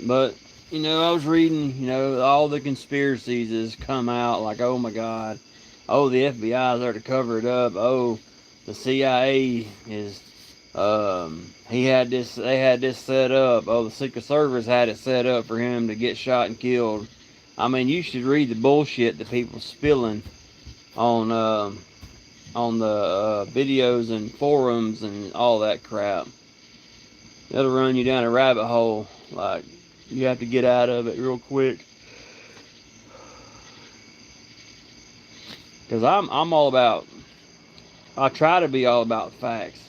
But, you know, I was reading, you know, all the conspiracies has come out, like, oh my God, oh, the FBI is there to cover it up, oh, the CIA is, they had this set up, oh, the Secret Service had it set up for him to get shot and killed. I mean, you should read the bullshit that people spilling on the videos and forums and all that crap. It'll run you down a rabbit hole. Like, you have to get out of it real quick. Because I'm all about, I try to be all about facts.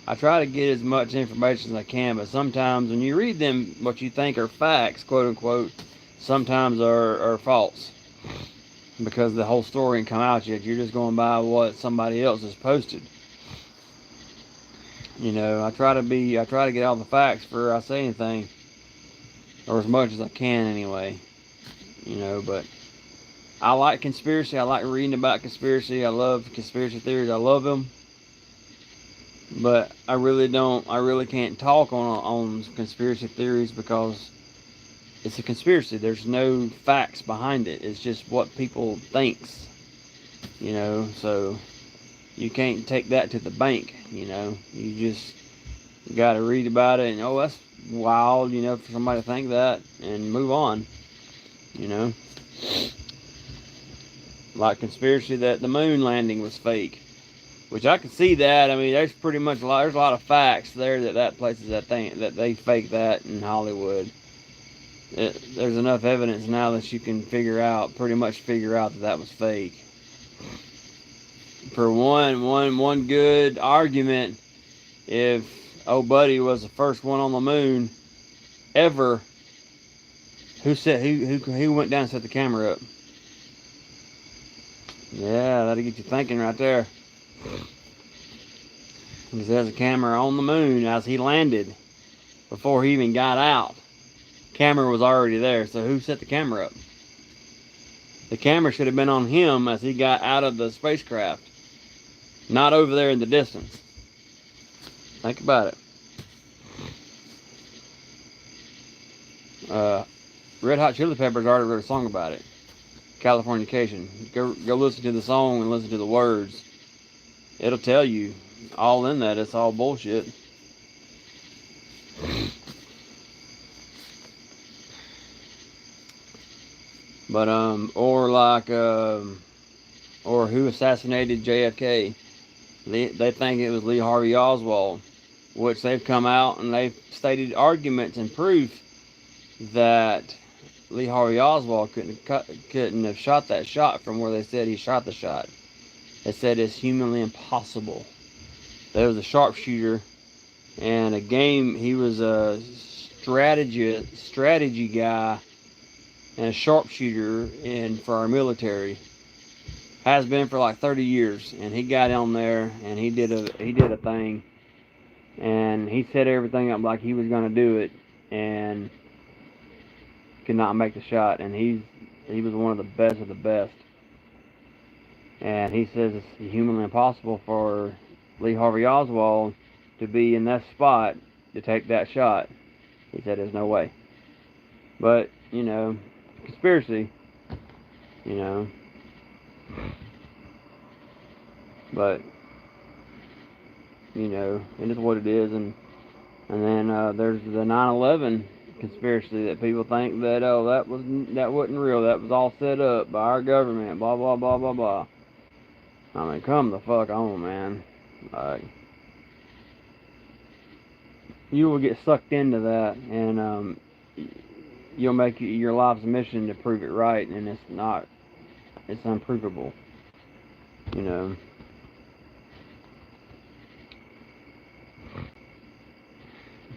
I try to get as much information as I can, but sometimes when you read them, what you think are facts, quote unquote, sometimes are false. Because the whole story ain't come out yet. You're just going by what somebody else has posted. You know, I try to get all the facts before I say anything. Or as much as I can anyway. You know, but I like conspiracy. I like reading about conspiracy. I love conspiracy theories. I love them. But I really can't talk on conspiracy theories because It's a conspiracy. There's no facts behind it. It's just what people thinks, so you can't take that to the bank, You just got to read about it and, oh, that's wild, for somebody to think that and move on, you know. Like conspiracy that the moon landing was fake, which I can see that. I mean, there's pretty much there's a lot of facts there that places that they fake that in Hollywood. There's enough evidence now that you can pretty much figure out that was fake. For one good argument, if old buddy was the first one on the moon ever, who went down and set the camera up? Yeah, that'll get you thinking right there. Because there's a camera on the moon as he landed. Before he even got out, camera was already there. So who set the camera up? The camera should have been on him as he got out of the spacecraft, not over there in the distance. Think about it. Red Hot Chili Peppers already wrote a song about it. Californication. Go listen to the song and listen to the words. It'll tell you all in that. It's all bullshit. But or who assassinated JFK? They think it was Lee Harvey Oswald, which they've come out and they've stated arguments and proof that Lee Harvey Oswald couldn't have shot that shot from where they said he shot the shot. They said it's humanly impossible. There was a sharpshooter and he was a strategy guy and a sharpshooter for our military. Has been for like 30 years, and he got on there and he did a thing, and he set everything up like he was gonna do it, and could not make the shot. And he was one of the best of the best. And he says it's humanly impossible for Lee Harvey Oswald to be in that spot to take that shot. He said there's no way. But conspiracy, but it is what it is. And then there's the 9/11 conspiracy that people think that that wasn't real, that was all set up by our government, blah blah blah blah blah. I mean, come the fuck on, man. Like, you will get sucked into that, and you'll make your life's mission to prove it right, and it's unprovable.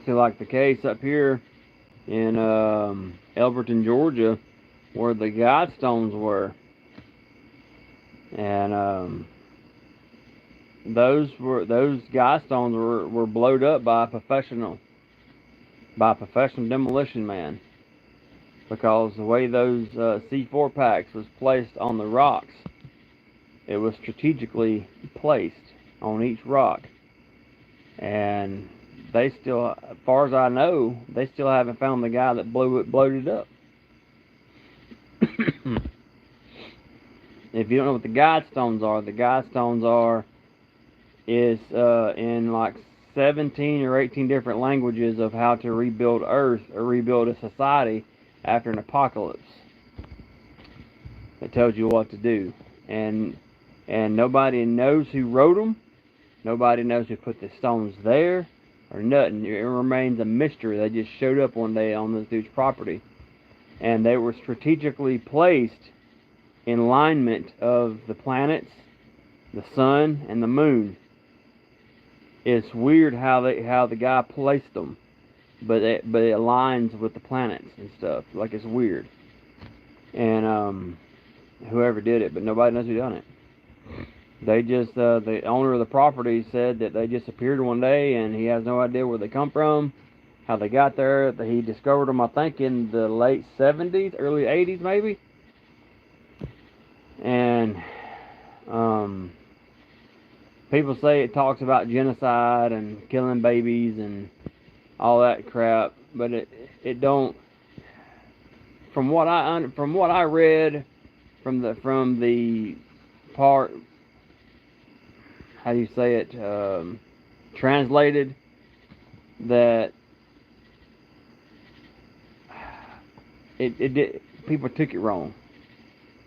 So like the case up here in Elberton, Georgia, where the Guidestones were, and those Guidestones were blowed up by a professional demolition man, because the way those C4 packs was placed on the rocks, it was strategically placed on each rock, and they still, as far as I know, they still haven't found the guy that blowed it up. If you don't know what the Guidestones is in like 17 or 18 different languages of how to rebuild Earth or rebuild a society after an apocalypse. It tells you what to do, and nobody knows who wrote them. Nobody knows who put the stones there or nothing. It remains a mystery. They just showed up one day on this dude's property, and they were strategically placed in alignment of the planets, the sun, and the moon. It's weird how the guy placed them, but it aligns with the planets and stuff. Like, it's weird. And whoever did it, but nobody knows who done it. They just the owner of the property said that they just appeared one day, and he has no idea where they come from, how they got there. He discovered them, I think, in the late 70s, early 80s, maybe. And people say it talks about genocide and killing babies and all that crap, but it don't. from what I read from the part, how do you say it, translated, that it did, people took it wrong.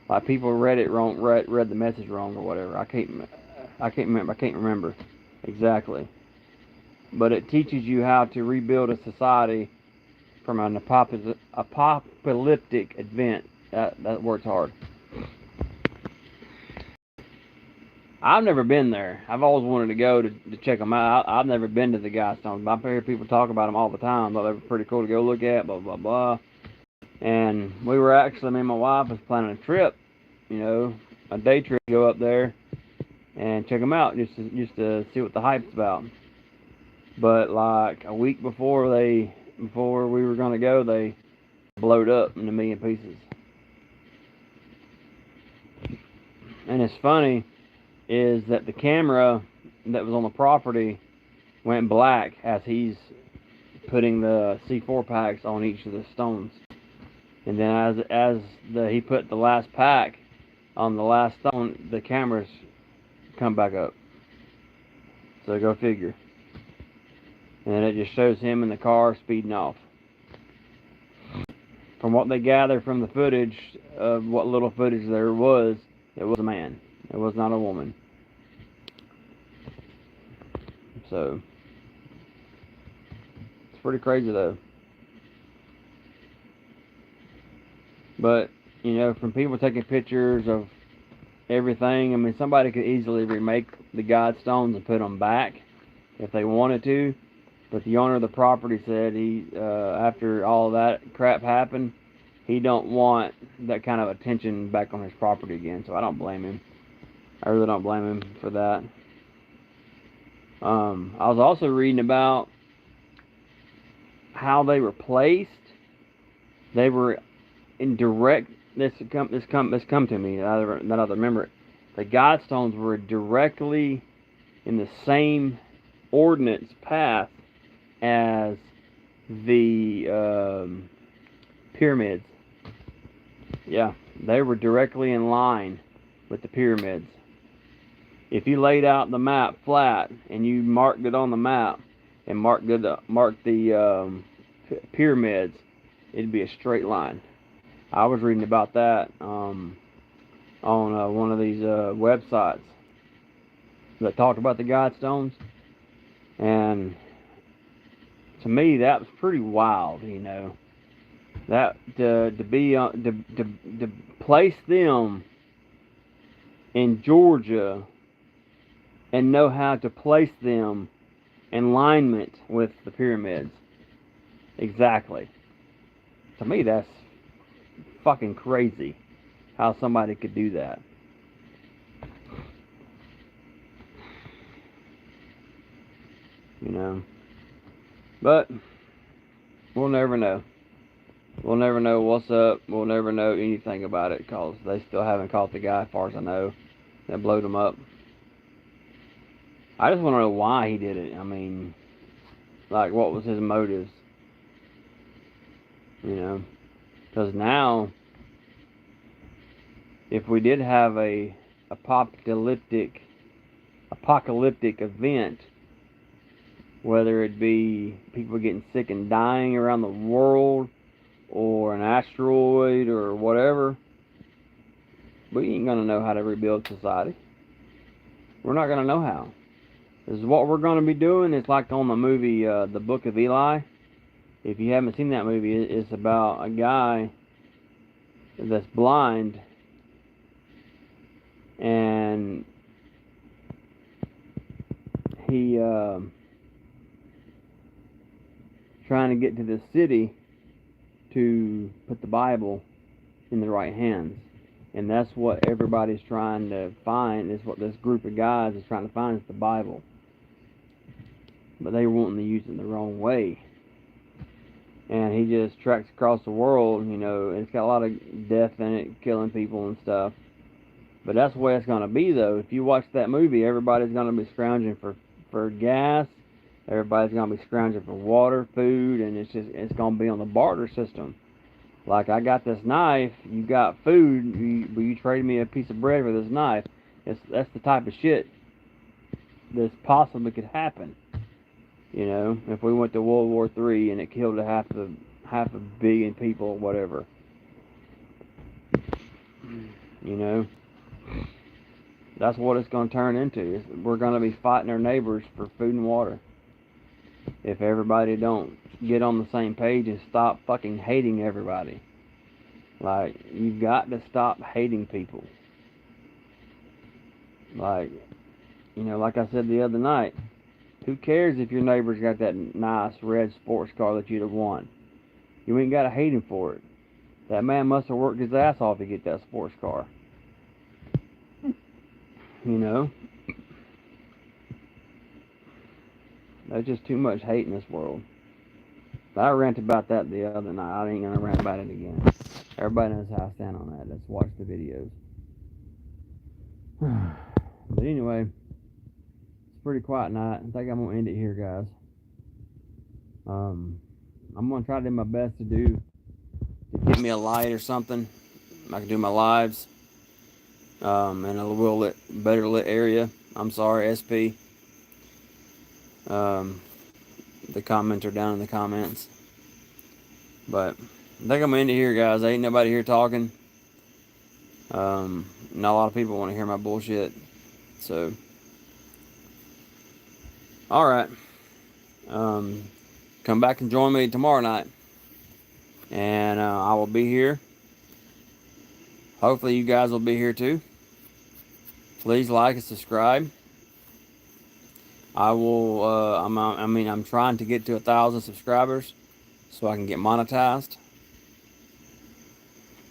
Like people read it wrong, read the message wrong or whatever. I can't remember exactly. But it teaches you how to rebuild a society from an apocalyptic event. That word's hard. I've never been there. I've always wanted to go to check them out. I've never been to the Guidestones. I hear people talk about them all the time. Thought they were pretty cool to go look at. Blah blah blah. And we were actually, me and my wife was planning a trip. You know, a day trip, to go up there and check them out, just to see what the hype's about. But like a week before we were gonna go, they blowed up in a million pieces. And it's funny is that the camera that was on the property went black as he's putting the C4 packs on each of the stones. And then as he put the last pack on the last stone, the cameras come back up. So go figure. And then it just shows him in the car speeding off. From what they gathered from the footage of what little footage there was, it was a man. It was not a woman. So it's pretty crazy though. But you know, from people taking pictures of everything, I mean, somebody could easily remake the Guidestones and put them back if they wanted to. But the owner of the property said he, after all that crap happened, he don't want that kind of attention back on his property again. So I don't blame him. I really don't blame him for that. I was also reading about how they were placed. They were in direct. This come to me. That I remember it. The Guidestones were directly in the same ordnance path as the pyramids. Yeah, they were directly in line with the pyramids. If you laid out the map flat and you marked it on the map and marked the pyramids, it'd be a straight line. I was reading about that on one of these websites that talked about the Guidestones, and to me that was pretty wild. You know, that to place them in Georgia and know how to place them in alignment with the pyramids exactly. To me, that's fucking crazy how somebody could do that. You know, but we'll never know. We'll never know what's up. We'll never know anything about it because they still haven't caught the guy, as far as I know, that blowed him up. I just want to know why he did it. I mean, like, what was his motives? You know, because now, if we did have a apocalyptic event, whether it be people getting sick and dying around the world, or an asteroid, or whatever, we ain't gonna know how to rebuild society. We're not gonna know how. This is what we're gonna be doing. It's like on the movie, The Book of Eli. If you haven't seen that movie, it's about a guy that's blind, and he trying to get to the city to put the Bible in the right hands. And that's what everybody's trying to find, is what this group of guys is trying to find, is the Bible. But they wanting to use it the wrong way. And he just treks across the world, you know, and it's got a lot of death in it, killing people and stuff. But that's the way it's going to be, though. If you watch that movie, everybody's going to be scrounging for gas. Everybody's going to be scrounging for water, food, and it's going to be on the barter system. Like, I got this knife, you got food, but you traded me a piece of bread for this knife. That's the type of shit that's possibly could happen. You know, if we went to World War III and it killed half a billion people or whatever. You know, that's what it's going to turn into. We're going to be fighting our neighbors for food and water if everybody don't get on the same page and stop fucking hating everybody. Like, you've got to stop hating people. Like, you know, like I said the other night, who cares if your neighbor's got that nice red sports car that you'd have won? You ain't got to hate him for it. That man must have worked his ass off to get that sports car. You know? There's just too much hate in this world. But I ranted about that the other night. I ain't gonna rant about it again. Everybody knows how I stand on that. Let's watch the videos. But anyway, it's a pretty quiet night. I think I'm gonna end it here, guys. I'm gonna try to do my best to get me a light or something. I can do my lives in a little better lit area. I'm sorry, SP. The comments are down in the comments. But I think I'm gonna end it here, guys. Ain't nobody here talking. Not a lot of people want to hear my bullshit. So, alright. Come back and join me tomorrow night. And I will be here. Hopefully you guys will be here too. Please like and subscribe. I will, I'm trying to get to 1,000 subscribers so I can get monetized.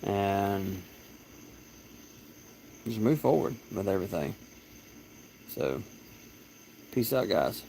And just move forward with everything. So, peace out, guys.